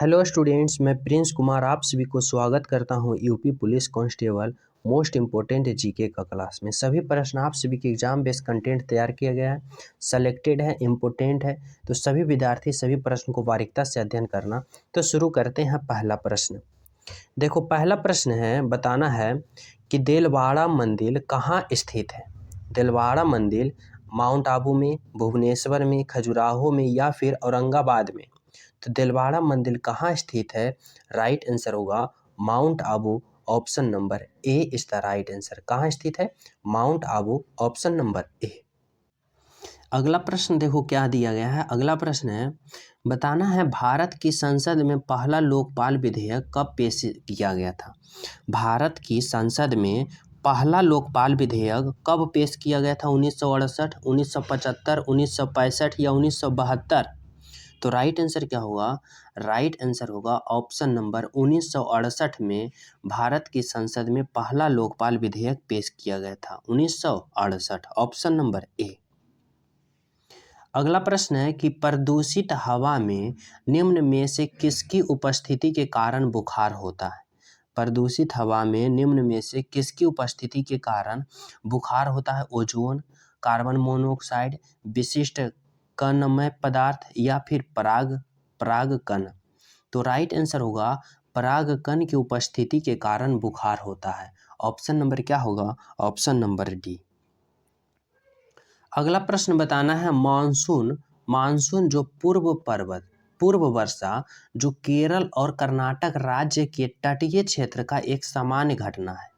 Hello students, मैं Prince Kumar आप सभी को स्वागत करता हूं UP police constable most important GK का क्लास में। सभी प्रश्न आप सभी के एग्जाम बेस्ड कंटेंट तैयार किया गया है, सेलेक्टेड है, इम्पोर्टेंट है, तो सभी विद्यार्थी सभी प्रश्न को बारीकता से अध्ययन करना। तो शुरू करते हैं पहला प्रश्न। देखो, पहला प्रश्न है, बताना है कि देलवाड़ा मंदिर कहाँ स्थित है। देलवाड़ा मंदिर माउंट आबू में, भुवनेश्वर में, खजुराहो में या फिर औरंगाबाद में। तो देलवाड़ा मंदिर कहाँ स्थित है? राइट आंसर होगा mount Abu, option number A is the right answer. कहाँ स्थित है? Mount Abu, option number A. अगला प्रश्न देखो क्या दिया गया है। अगला प्रश्न है, बताना है भारत की संसद में पहला लोकपाल विधेयक कब पेश किया गया था। भारत की संसद में पहला लोकपाल विधेयक कब पेश किया गया था? 1968, 1975, 1965 या 1972? तो राइट आंसर क्या होगा? राइट आंसर होगा ऑप्शन नंबर 1968 में भारत की संसद में पहला लोकपाल विधेयक पेश किया गया था। 1968, ऑप्शन नंबर ए। अगला प्रश्न है कि प्रदूषित हवा में निम्न में से किसकी उपस्थिति के कारण बुखार होता है। प्रदूषित हवा में निम्न में से किसकी उपस्थिति के कारण बुखार होता है? ओजोन, कार्बन मोनोऑक्साइड, विशिष्ट कणमय पदार्थ या फिर परागकण। तो राइट आंसर होगा परागकण की उपस्थिति के कारण बुखार होता है। ऑप्शन नंबर क्या होगा? Option number D. अगला प्रश्न बताना है मानसून जो पूर्व वर्षा जो केरल और कर्नाटक राज्य के तटीय क्षेत्र का एक सामान्य घटना है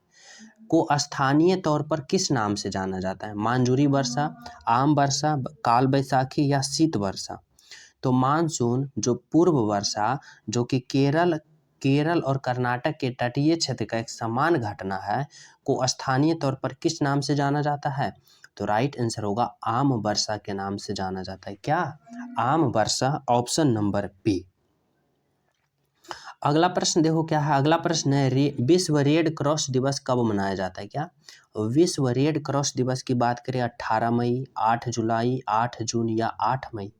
को स्थानीय तौर पर किस नाम से जाना जाता है? मानसूनी वर्षा, आम वर्षा, काल बैसाखी या शीत वर्षा? तो मानसून जो पूर्व वर्षा जो कि केरल और कर्नाटक के तटीय क्षेत्र का एक समान घटना है को स्थानीय तौर पर किस नाम से जाना जाता है? तो राइट आंसर होगा आम वर्षा के नाम से जाना जाता है। क्या? आम वर्षा, ऑप्शन नंबर बी। अगला प्रश्न देखो क्या है। अगला प्रश्न है विश्व रेड क्रॉस दिवस कब मनाया जाता है? क्या विश्व रेड क्रॉस दिवस की बात करें 18 मई, 8 जुलाई, 8 जून या 8 मई?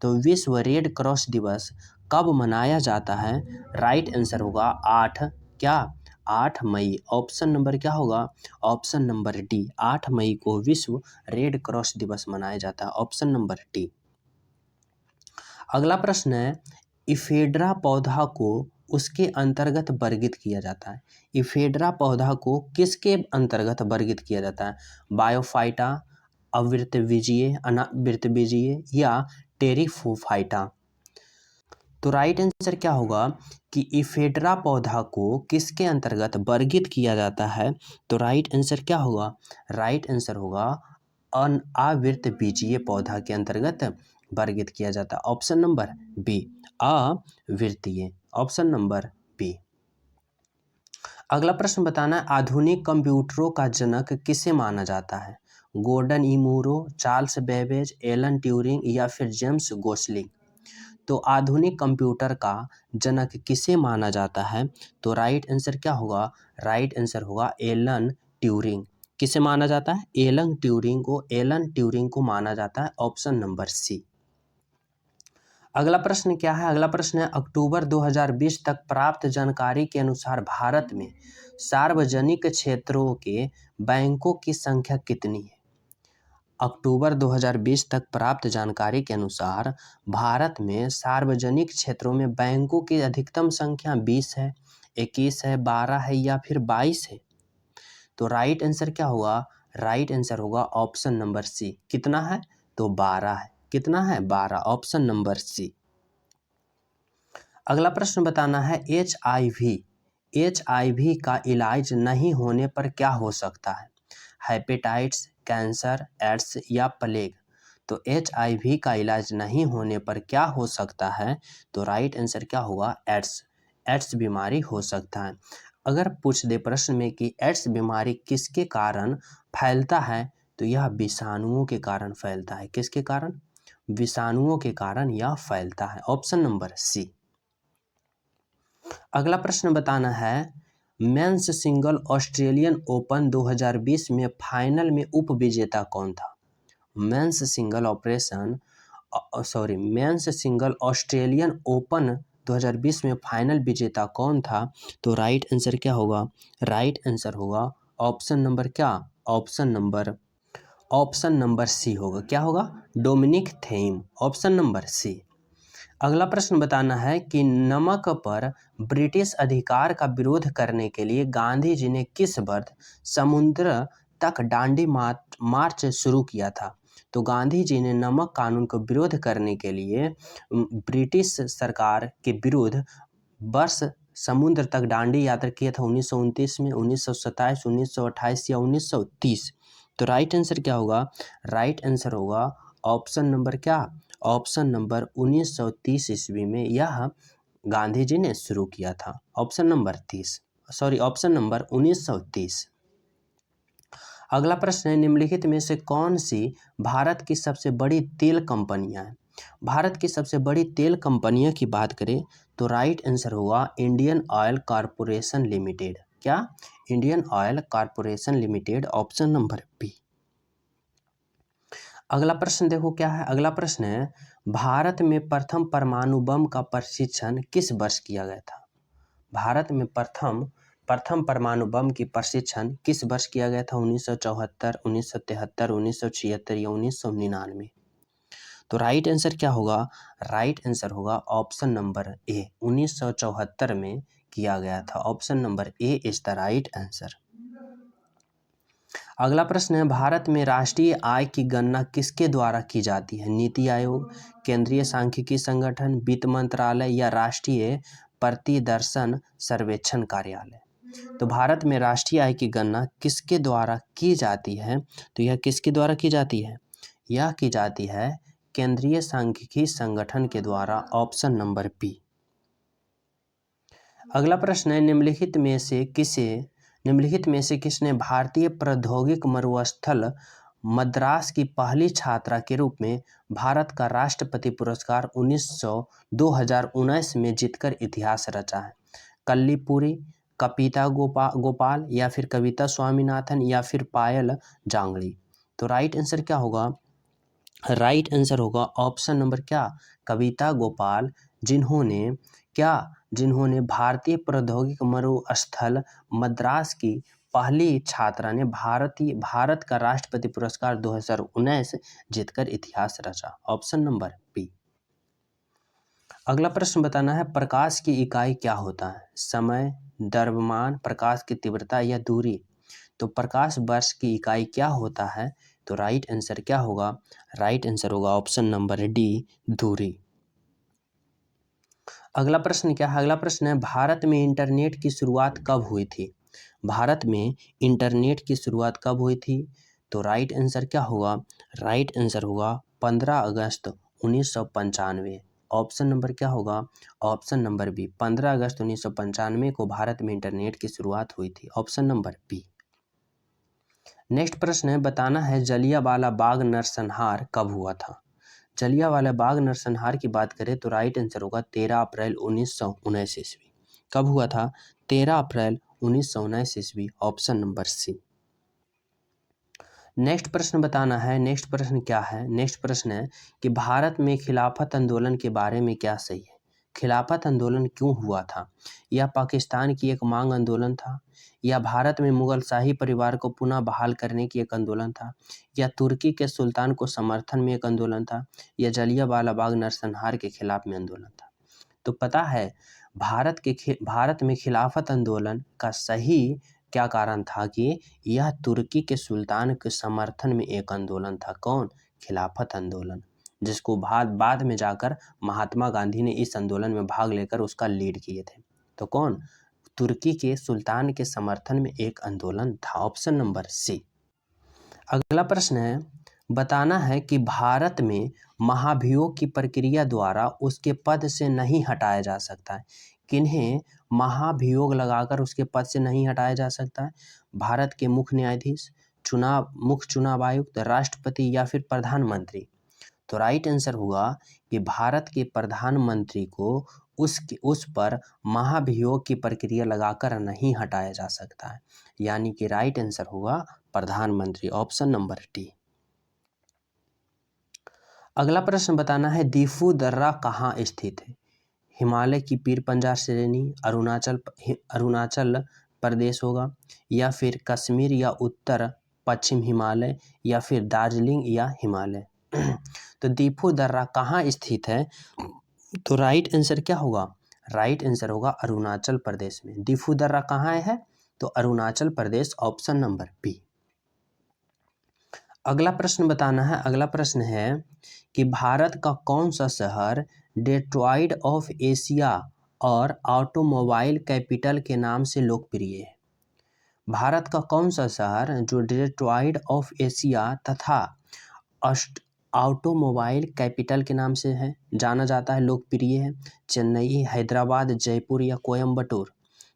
तो विश्व रेड क्रॉस दिवस कब मनाया जाता है? राइट आंसर होगा 8 मई, ऑप्शन नंबर क्या होगा? Option number D. 8 मई को विश्व रेड क्रॉस दिवस मनाया जाता है, ऑप्शन नंबर डी। अगला प्रश्न है, इफेड्रा पौधा को उसके अंतर्गत वर्गित किया जाता है। इफेड्रा पौधा को किसके अंतर्गत वर्गित किया जाता है? बायोफाइटा, आवृतबीजीय, अनावृतबीजीय या टेरिफोफाइटा? तो राइट आंसर क्या होगा कि इफेड्रा पौधा को किसके अंतर्गत वर्गित किया जाता है? तो राइट आंसर क्या होगा? राइट आंसर होगा अनावृतबीजीय पौधा के अंतर्गत वर्गित किया जाता है, ऑप्शन नंबर बी, आवृतीय, ऑप्शन नंबर बी। अगला प्रश्न बताना है, आधुनिक कंप्यूटरों का जनक किसे माना जाता है? गॉर्डन ई मूरो, चार्ल्स बेबेज, एलन ट्यूरिंग या फिर जेम्स गोसलिंग? तो आधुनिक कंप्यूटर का जनक किसे माना जाता है? तो राइट आंसर क्या होगा? राइट आंसर होगा एलन ट्यूरिंग। किसे माना जाता है? एलन ट्यूरिंग को माना जाता है, ऑप्शन नंबर सी। अगला प्रश्न क्या है? अगला प्रश्न है, अक्टूबर 2020 तक प्राप्त जानकारी के अनुसार भारत में सार्वजनिक क्षेत्रों के बैंकों की संख्या कितनी है? अक्टूबर 2020 तक प्राप्त जानकारी के अनुसार भारत में सार्वजनिक क्षेत्रों में बैंकों की अधिकतम संख्या 20 है, 21 है, 12 है या फिर 22 है? तो राइट आंसर क्या होगा? राइट आंसर होगा ऑप्शन नंबर सी। कितना है? तो 12 है। कितना है? 12, ऑप्शन नंबर सी। अगला प्रश्न बताना है, HIV का इलाज नहीं होने पर क्या हो सकता है? हेपेटाइटिस, कैंसर, एड्स या प्लेग? तो HIV का इलाज नहीं होने पर क्या हो सकता है? तो राइट आंसर क्या होगा? एड्स बीमारी हो सकता है। अगर पूछ दे प्रश्न में कि एड्स बीमारी किसके कारण फैलता है, तो यह विषाणुओं के कारण फैलता है। किसके कारण? विषाणुओं के कारण यह फैलता है, ऑप्शन नंबर सी। अगला प्रश्न बताना है, मेंस सिंगल ऑस्ट्रेलियन ओपन 2020 में फाइनल में उप विजेता कौन था? मेंस सिंगल ऑस्ट्रेलियन ओपन 2020 में फाइनल विजेता कौन था? तो राइट आंसर क्या होगा? राइट आंसर होगा ऑप्शन नंबर क्या? ऑप्शन नंबर सी होगा। क्या होगा? Dominic Thiem. Option number C. अगला प्रश्न बताना है कि नमक पर ब्रिटिश अधिकार का विरोध करने के लिए गांधी जी ने किस वर्ष समुद्र तक दांडी मार्च शुरू किया था? तो गांधी जी ने नमक कानून का विरोध करने के लिए ब्रिटिश सरकार के विरुद्ध वर्ष समुद्र तक दांडी यात्रा किया था 1929 में, 1927, 1928 या 1930। तो राइट आंसर क्या होगा? राइट आंसर होगा ऑप्शन नंबर क्या? ऑप्शन नंबर 1930 ईस्वी में यह गांधी जी ने शुरू किया था। Option number 1930। अगला प्रश्न है, निम्नलिखित में से कौन सी भारत की सबसे बड़ी तेल कंपनियां हैं? भारत की सबसे बड़ी तेल कंपनियों की बात करें तो राइट आंसर होगा इंडियन ऑयल कॉरपोरेशन लिमिटेड। क्या? Indian oil corporation limited. Option number B. अगला प्रश्न देखो क्या है। अगला प्रश्न है, भारत में प्रथम परमाणु बम का परीक्षण किस वर्ष किया गया था? भारत में प्रथम परमाणु बम की परीक्षण किस वर्ष किया गया था? 1974, 1973, 1976 या 1999। तो राइट आंसर क्या होगा? राइट आंसर होगा ऑप्शन नंबर ए, 1974 में किया गया था। Option number A is the right answer. अगला प्रश्न है, भारत में राष्ट्रीय आय की गणना किसके द्वारा की जाती है? नीति आयोग, केंद्रीय सांख्यिकी संगठन, वित्त मंत्रालय या राष्ट्रीय प्रतिदर्शन सर्वेक्षण कार्यालय। तो भारत में राष्ट्रीय आय की गणना किसके द्वारा की जाती है? तो यह किसके द्वारा की जाती है? यह की जाती है केंद्रीय सांख्यिकी संगठन के द्वारा। Option number B. अगला प्रश्न है, निम्नलिखित में से किसने भारतीय प्रौद्योगिक मरुस्थल मद्रास की पहली छात्रा के रूप में भारत का राष्ट्रपति पुरस्कार 2019 में जीतकर इतिहास रचा है? कल्लीपुरी, कविता गोपाल या फिर कविता स्वामीनाथन या फिर पायल जांगड़ी। तो राइट आंसर क्या होगा? राइट आंसर होगा ऑप्शन नंबर क्या? कविता गोपाल, जिन्होंने भारतीय प्रौद्योगिक मरुस्थल मद्रास की पहली छात्रा ने भारत का राष्ट्रपति पुरस्कार 2019 जीतकर इतिहास रचा। Option number B. अगला प्रश्न बताना है, प्रकाश की इकाई क्या होता है? समय, द्रव्यमान, प्रकाश की तीव्रता या दूरी। तो प्रकाश वर्ष की इकाई क्या होता है? तो राइट आंसर क्या होगा? राइट आंसर होगा ऑप्शन नंबर डी, दूरी। अगला प्रश्न क्या है? अगला प्रश्न है, भारत में इंटरनेट की शुरुआत कब हुई थी? भारत में इंटरनेट की शुरुआत कब हुई थी? तो राइट आंसर क्या होगा? राइट आंसर होगा 15 अगस्त 1995। ऑप्शन नंबर क्या होगा? ऑप्शन नंबर बी, 15 अगस्त 1995 को भारत में इंटरनेट की शुरुआत हुई थी। Option number B. नेक्स्ट प्रश्न है, बताना है जलियांवाला बाग नरसंहार कब हुआ था? जलियांवाला बाग नरसंहार की बात करें तो राइट आंसर होगा 13 अप्रैल 1919 ईस्वी। कब हुआ था? 13 अप्रैल 1919 ईस्वी। Option number C. नेक्स्ट प्रश्न बताना है। नेक्स्ट प्रश्न क्या है? नेक्स्ट प्रश्न है कि भारत में खिलाफत आंदोलन के बारे में क्या सही है? खिलाफत आंदोलन क्यों हुआ था? यह पाकिस्तान की एक मांग आंदोलन था, या भारत में मुगल शाही परिवार को पुनः बहाल करने की एक आंदोलन था, या तुर्की के सुल्तान को समर्थन में एक आंदोलन था, या जलियांवाला बाग नरसंहार के खिलाफ में आंदोलन था? तो पता है भारत में खिलाफत आंदोलन का सही क्या कारण था कि यह तुर्की के सुल्तान के समर्थन में एक आंदोलन था। कौन? खिलाफत आंदोलन, जिसको बाद में जाकर महात्मा गांधी ने इस आंदोलन में भाग लेकर उसका लीड किए थे। तो कौन? तुर्की के सुल्तान के समर्थन में एक आंदोलन था। Option number C. अगला प्रश्न है, बताना है कि भारत में महाभियोग की प्रक्रिया द्वारा उसके पद से नहीं हटाया जा सकता है। किन्हें महाभियोग लगाकर उसके पद से नहीं हटाया जा सकता है? भारत के मुख्य न्यायाधीश, मुख्य चुनाव आयुक्त, राष्ट्रपति या फिर प्रधानमंत्री। तो राइट आंसर होगा कि भारत के प्रधानमंत्री को उस पर महाभियोग की प्रक्रिया लगाकर नहीं हटाया जा सकता है, यानी कि राइट आंसर होगा प्रधानमंत्री। Option number D. अगला प्रश्न बताना है, दीफू दर्रा कहाँ स्थित है? हिमालय की पीर पंजाल श्रेणी अरुणाचल प्रदेश होगा, या फिर कश्मीर या उत्तर पश्चिम हिमालय, या फिर दार्जिलिंग या हिमालय। तो दीफू दर्रा कहाँ स्थित है? तो राइट आंसर क्या होगा? राइट आंसर होगा अरुणाचल प्रदेश में। दीफू दर्रा कहाँ है? तो Arunachal Pradesh, option number B. अगला प्रश्न बताना है। अगला प्रश्न है कि भारत का कौन सा शहर डेट्रॉइट ऑफ एशिया और ऑटोमोबाइल कैपिटल के नाम से लोकप्रिय है? भारत का कौन सा शहर जो डेट्रॉइट ऑफ एशिया तथा ऑटोमोबाइल कैपिटल के नाम से है, जाना जाता है, लोकप्रिय है? चेन्नई, हैदराबाद, जयपुर या कोयम्बटूर?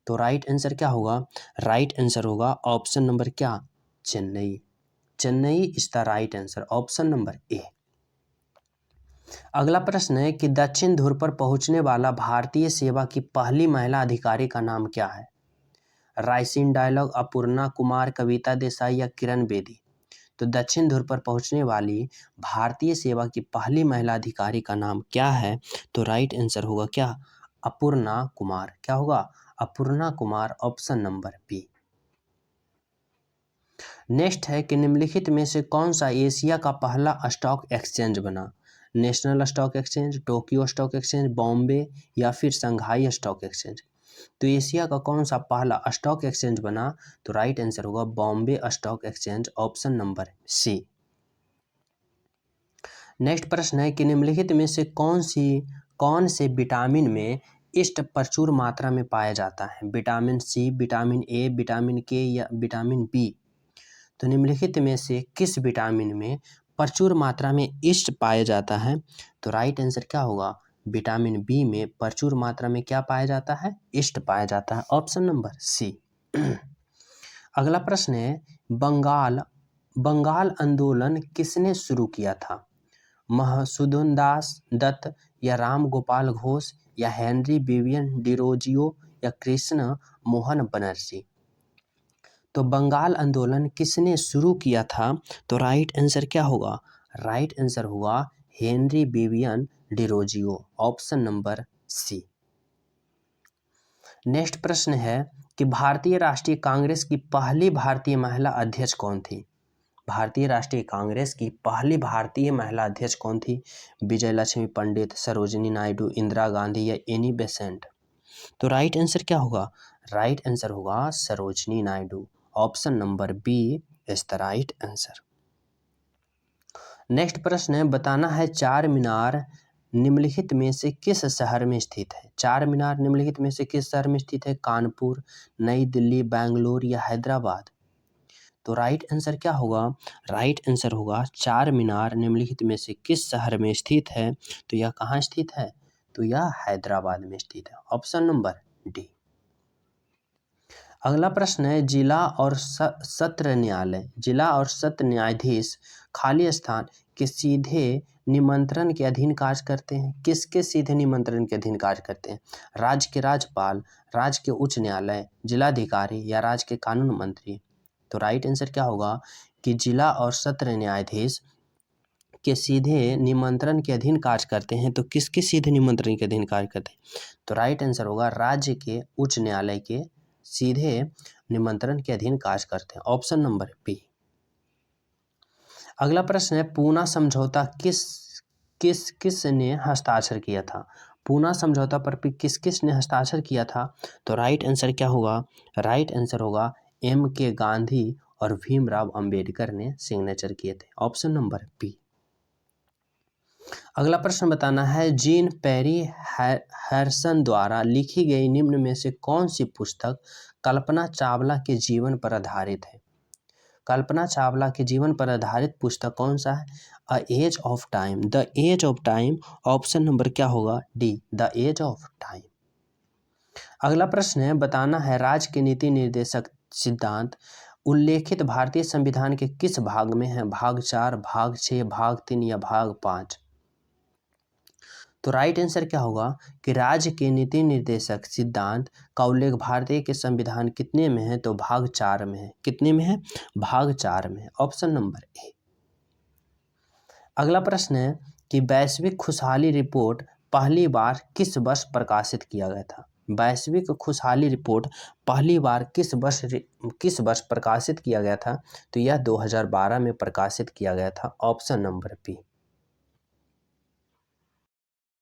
तो राइट आंसर क्या होगा? राइट आंसर होगा ऑप्शन नंबर क्या? Chennai. Chennai is the right answer, option number A. अगला प्रश्न है कि दक्षिण ध्रुव पर पहुंचने वाला भारतीय सेवा की पहली महिला अधिकारी का नाम क्या है? राइसिन डायलॉग, अपूर्णा कुमार, कविता देसाई या किरण बेदी? तो दक्षिण ध्रुव पर पहुंचने वाली भारतीय सेवा की पहली महिला अधिकारी का नाम क्या है? तो राइट आंसर होगा क्या? अपूर्णा कुमार। क्या होगा? Apurna Kumar, option number B. Next है कि निम्नलिखित में से कौन सा एशिया का पहला स्टॉक एक्सचेंज बना? National stock exchange, Tokyo stock exchange, Bombay या फिर शंघाई स्टॉक एक्सचेंज? तो एशिया का कौन सा पहला स्टॉक एक्सचेंज बना? तो राइट आंसर होगा Bombay stock exchange, option number C. Next प्रश्न है कि निम्नलिखित में से कौन से विटामिन में ईस्ट प्रचुर मात्रा में पाया जाता है? Vitamin C, vitamin A, vitamin K या विटामिन बी? तो निम्नलिखित में से किस विटामिन में प्रचुर मात्रा में ईस्ट पाया जाता है? तो राइट आंसर क्या होगा? विटामिन बी में प्रचुर मात्रा में क्या पाया जाता है? ईस्ट पाया जाता है, ऑप्शन नंबर सी। अगला प्रश्न है बंगाल आंदोलन किसने शुरू किया था? मधुसूदन दास दत्त या राम गोपाल घोष या हेनरी विवियन डिरोजियो या कृष्ण मोहन बनर्जी? तो बंगाल आंदोलन किसने शुरू किया था? तो राइट आंसर क्या होगा? राइट आंसर होगा Henry Vivian Derozio, option number C. Next प्रश्न है कि भारतीय राष्ट्रीय कांग्रेस की पहली भारतीय महिला अध्यक्ष कौन थी? भारतीय राष्ट्रीय कांग्रेस की पहली भारतीय महिला अध्यक्ष कौन थी? विजय लक्ष्मी पंडित, सरोजिनी नायडू, इंदिरा गांधी या एनी बेसेंट? तो राइट आंसर क्या होगा? राइट आंसर होगा Sarojini Naidu, option number B is the right answer. Next प्रश्न है बताना है चार मीनार निम्नलिखित में से किस शहर में स्थित है? चार मीनार निम्नलिखित में से किस शहर में स्थित है? कानपुर, नई दिल्ली, बेंगलुरु या हैदराबाद? तो राइट आंसर क्या होगा? राइट आंसर होगा चार मीनार निम्नलिखित में से किस शहर में स्थित है? तो यह कहाँ स्थित है? तो यह हैदराबाद में स्थित है, ऑप्शन नंबर डी। अगला प्रश्न है जिला और सत्र न्यायाधीश खाली स्थान के सीधे निमंत्रण के अधीन कार्य करते हैं? किसके सीधे निमंत्रण के अधीन कार्य करते हैं? राज्य के राज्यपाल, राज्य के उच्च न्यायालय, जिलाधिकारी या राज्य के कानून मंत्री? तो राइट आंसर क्या होगा कि जिला और सत्र न्यायाधीश के सीधे निमंत्रण के अधीन कार्य करते हैं। तो किसके सीधे निमंत्रण के अधीन कार्य करते हैं? तो राइट आंसर होगा राज्य के उच्च न्यायालय के सीधे निमंत्रण के अधीन कार्य करते हैं, ऑप्शन नंबर बी। अगला प्रश्न है पूना समझौता किस ने हस्ताक्षर किया था? पूना समझौता पर किस ने हस्ताक्षर किया था? तो राइट आंसर क्या होगा? राइट आंसर होगा M.K. गांधी और भीमराव अंबेडकर ने सिग्नेचर किए थे, ऑप्शन नंबर बी। अगला प्रश्न बताना है जीन पेरी हैरिसन द्वारा लिखी गई निम्न में से कौन सी पुस्तक कल्पना चावला के जीवन पर आधारित है? कल्पना चावला के जीवन पर आधारित पुस्तक कौन सा है? A age of time, the age of time, option number क्या होगा? D, the age of time. अगला प्रश्न है बताना है राज्य के नीति निर्देशक सिद्धांत उल्लेखित भारतीय संविधान के किस भाग में है? भाग 4, भाग 6, भाग 3 या भाग 5? तो राइट आंसर क्या होगा कि राज्य के नीति निर्देशक सिद्धांत का उल्लेख भारतीय के संविधान कितने में है? तो भाग 4 में है। कितने में है? भाग 4 में है, ऑप्शन नंबर ए। अगला प्रश्न है कि वैश्विक खुशहाली रिपोर्ट पहली बार किस वर्ष प्रकाशित किया गया था? वैश्विक खुशहाली रिपोर्ट पहली बार किस वर्ष प्रकाशित किया गया था? तो यह 2012 में प्रकाशित किया गया था। Option number B.